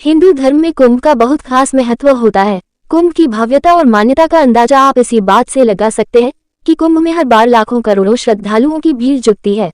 हिंदू धर्म में कुंभ का बहुत खास महत्व होता है। कुंभ की भव्यता और मान्यता का अंदाजा आप इसी बात से लगा सकते हैं कि कुंभ में हर बार लाखों करोड़ों श्रद्धालुओं की भीड़ जुटती है।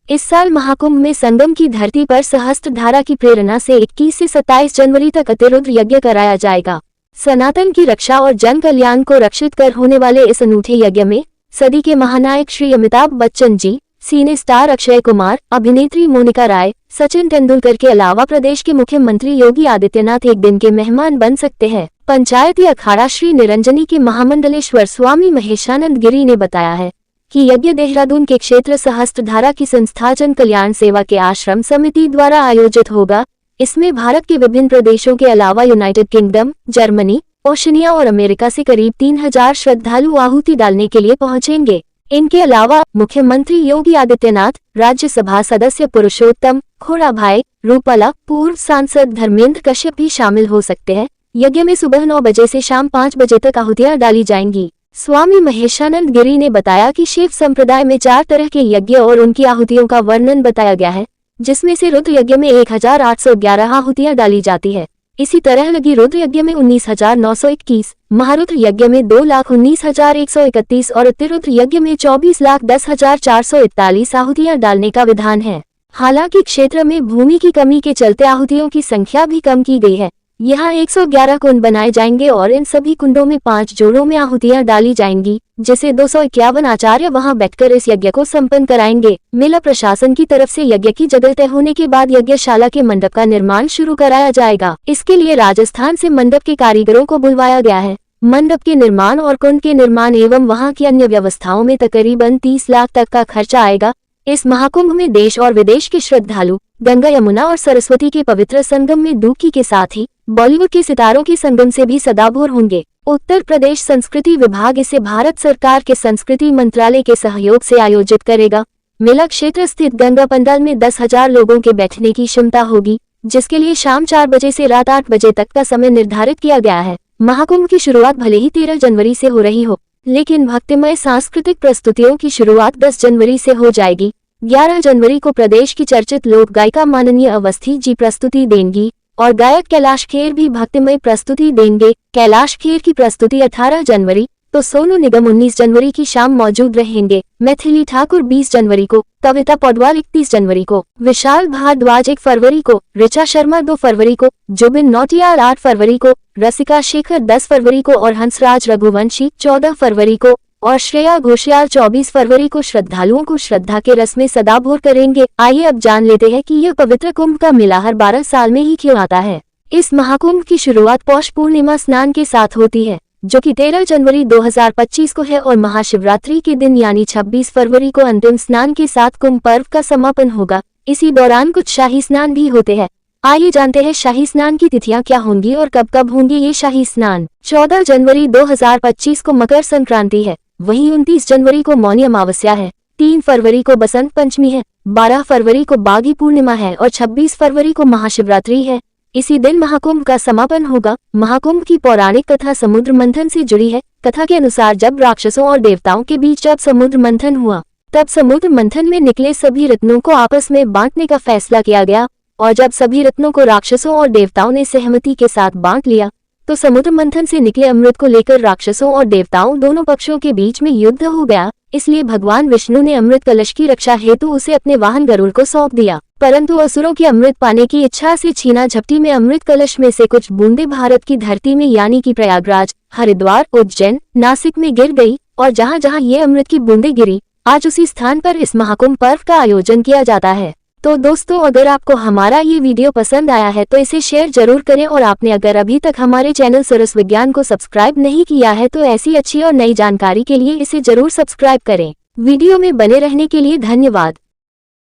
इस साल महाकुंभ में संगम की धरती पर सहस्त्रधारा की प्रेरणा से 21 से 27 जनवरी तक अतिरुद्र यज्ञ कराया जाएगा। सनातन की रक्षा और जन कल्याण को रक्षित कर होने वाले इस अनूठे यज्ञ में सदी के महानायक श्री अमिताभ बच्चन जी, सिने स्टार अक्षय कुमार, अभिनेत्री मोनिका राय, सचिन तेंदुलकर के अलावा प्रदेश के मुख्यमंत्री योगी आदित्यनाथ एक दिन के मेहमान बन सकते हैं। पंचायती अखाड़ा श्री निरंजनी के महामंडलेश्वर स्वामी महेशानंद गिरी ने बताया है कि यज्ञ देहरादून के क्षेत्र सहस्त्रधारा की संस्था जन कल्याण सेवा के आश्रम समिति द्वारा आयोजित होगा। इसमें भारत के विभिन्न प्रदेशों के अलावा यूनाइटेड किंगडम, जर्मनी, ओशनिया और अमेरिका से करीब 3000 श्रद्धालु आहुति डालने के लिए पहुंचेंगे। इनके अलावा मुख्यमंत्री योगी आदित्यनाथ, राज्यसभा सदस्य पुरुषोत्तम खोड़ाभाई, रूपाला, पूर्व सांसद धर्मेंद्र कश्यप भी शामिल हो सकते हैं। यज्ञ में सुबह 9 बजे से शाम 5 बजे तक आहुतियां डाली जाएंगी। स्वामी महेशानंद गिरी ने बताया कि शिव संप्रदाय में 4 तरह के यज्ञ और उनकी आहुतियों का वर्णन बताया गया है, जिसमें से रुद्र यज्ञ में 1811 आहुतियां डाली जाती है। इसी तरह लगी रुद्र यज्ञ में 19,921, महारुद्र यज्ञ में 2,19,131 और अतिरुद्र यज्ञ में 24,10,441 आहुतियां डालने का विधान है। हालांकि क्षेत्र में भूमि की कमी के चलते आहुतियों की संख्या भी कम की गई है। यहाँ 111 कुंड बनाए जाएंगे और इन सभी कुंडों में 5 जोड़ों में आहुतियां डाली जाएंगी, जिसे 251 आचार्य वहां बैठकर इस यज्ञ को संपन्न कराएंगे। मेला प्रशासन की तरफ से यज्ञ की जगह तय होने के बाद यज्ञशाला के मंडप का निर्माण शुरू कराया जाएगा। इसके लिए राजस्थान से मंडप के कारीगरों को बुलवाया गया है। मंडप के निर्माण और कुंड के निर्माण एवं वहाँ की अन्य व्यवस्थाओं में तकरीबन 30 लाख तक का खर्चा आएगा। इस महाकुंभ में देश और विदेश के श्रद्धालु गंगा, यमुना और सरस्वती के पवित्र संगम में डुबकी के साथ ही बॉलीवुड के सितारों के संगम से भी सदाबोर होंगे। उत्तर प्रदेश संस्कृति विभाग इसे भारत सरकार के संस्कृति मंत्रालय के सहयोग से आयोजित करेगा। मेला क्षेत्र स्थित गंगा पंडाल में 10,000 लोगों के बैठने की क्षमता होगी, जिसके लिए शाम 4 बजे से रात 8 बजे तक का समय निर्धारित किया गया है। महाकुंभ की शुरुआत भले ही 13 जनवरी से हो रही हो, लेकिन भक्तिमय सांस्कृतिक प्रस्तुतियों की शुरुआत 10 जनवरी से हो जाएगी। 11 जनवरी को प्रदेश की चर्चित लोक गायिका माननीय अवस्थी जी प्रस्तुति देंगी और गायक कैलाश खेर भी भक्तिमय प्रस्तुति देंगे। कैलाश खेर की प्रस्तुति 18 जनवरी तो सोनू निगम 19 जनवरी की शाम मौजूद रहेंगे। मैथिली ठाकुर 20 जनवरी को, कविता पौडवाल 31 जनवरी को, विशाल भारद्वाज 1 फरवरी को, ऋचा शर्मा 2 फरवरी को, जुबिन नौटियाल 8 फरवरी को, रसिका शेखर 10 फरवरी को और हंसराज रघुवंशी 14 फरवरी को और श्रेया घोषाल 24 फरवरी को श्रद्धालुओं को श्रद्धा के रस में सदाबोर करेंगे। आइए अब जान लेते हैं कि यह पवित्र कुंभ का मेला हर 12 साल में ही क्यों आता है। इस महाकुंभ की शुरुआत पौष पूर्णिमा स्नान के साथ होती है, जो कि 13 जनवरी 2025 को है और महाशिवरात्रि के दिन यानी 26 फरवरी को अंतिम स्नान के साथ कुंभ पर्व का समापन होगा। इसी दौरान कुछ शाही स्नान भी होते हैं। आइए जानते हैं शाही स्नान की तिथियां क्या होंगी और कब कब होंगे ये शाही स्नान। 14 जनवरी 2025 को मकर संक्रांति है, वहीं 29 जनवरी को मौनी अमावस्या है, 3 फरवरी को बसंत पंचमी है, 12 फरवरी को बागी पूर्णिमा है और 26 फरवरी को महाशिवरात्रि है। इसी दिन महाकुंभ का समापन होगा। महाकुंभ की पौराणिक कथा समुद्र मंथन से जुड़ी है। कथा के अनुसार जब राक्षसों और देवताओं के बीच जब समुद्र मंथन हुआ, तब समुद्र मंथन में निकले सभी रत्नों को आपस में बांटने का फैसला किया गया और जब सभी रत्नों को राक्षसों और देवताओं ने सहमति के साथ बांट लिया, तो समुद्र मंथन से निकले अमृत को लेकर राक्षसों और देवताओं दोनों पक्षों के बीच में युद्ध हो गया। इसलिए भगवान विष्णु ने अमृत कलश की रक्षा हेतु उसे अपने वाहन गरुड़ को सौंप दिया, परंतु असुरों की अमृत पाने की इच्छा से छीना झपटी में अमृत कलश में से कुछ बूंदे भारत की धरती में यानी कि प्रयागराज, हरिद्वार, उज्जैन, नासिक में गिर गई और जहाँ जहाँ ये अमृत की बूंदे गिरी, आज उसी स्थान पर इस महाकुंभ पर्व का आयोजन किया जाता है। तो दोस्तों, अगर आपको हमारा ये वीडियो पसंद आया है तो इसे शेयर जरूर करें और आपने अगर अभी तक हमारे चैनल सरस विज्ञान को सब्सक्राइब नहीं किया है तो ऐसी अच्छी और नई जानकारी के लिए इसे जरूर सब्सक्राइब करें। वीडियो में बने रहने के लिए धन्यवाद।